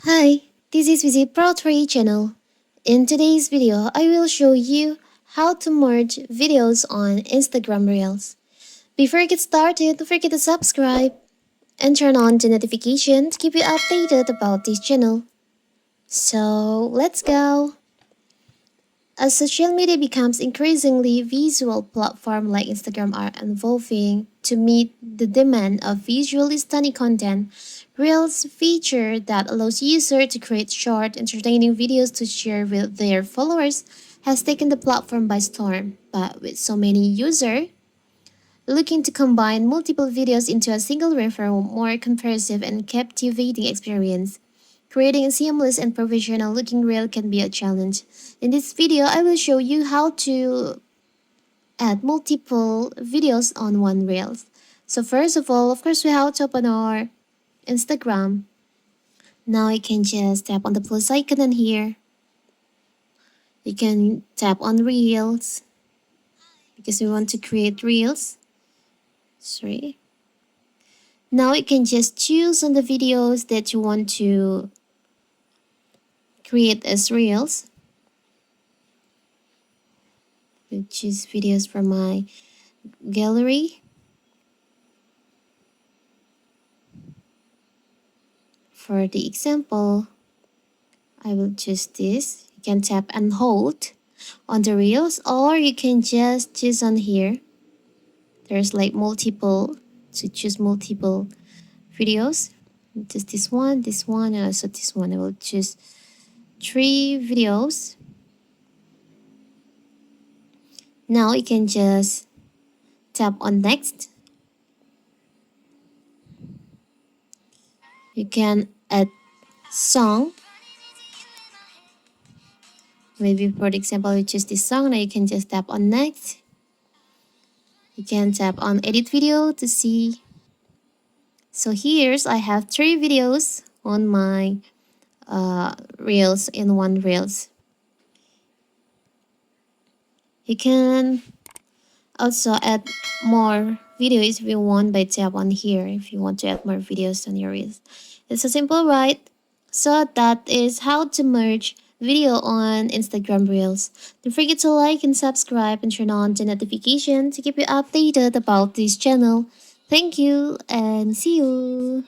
Hi, this is Visit Pro3 channel. In today's video, I will show you how to merge videos on Instagram Reels. Before I get started, don't forget to subscribe and turn on the notification to keep you updated about this channel. So, let's go! As social media becomes increasingly visual, platforms like Instagram are evolving to meet the demand of visually stunning content. Reels feature that allows users to create short, entertaining videos to share with their followers has taken the platform by storm. But with so many users looking to combine multiple videos into a single reel for a more comprehensive and captivating experience, creating a seamless and professional looking reel can be a challenge. In this video, I will show you how to add multiple videos on one reel. So first of all, of course, we have to open our Instagram. Now you can just tap on the plus icon in here. You can tap on Reels because we want to create Reels. Sorry. Now you can just choose on the videos that you want to create as Reels. I'll choose videos from my gallery. For the example, I will choose this. You can tap and hold on the reels, or you can just choose on here. There's like multiple, to choose multiple videos. Just this one, and also this one. I will choose 3 videos. Now you can just tap on next. You can add song. Maybe for the example, we choose this song. Now you can just tap on next. You can tap on edit video to see. So here's I have 3 videos on my reels in one reels. You can also add more videos if you want by tap on here if you want to add more videos on your reels. It's so simple, right? So that is how to merge video on Instagram Reels. Don't forget to like and subscribe and turn on the notification to keep you updated about this channel. Thank you and see you.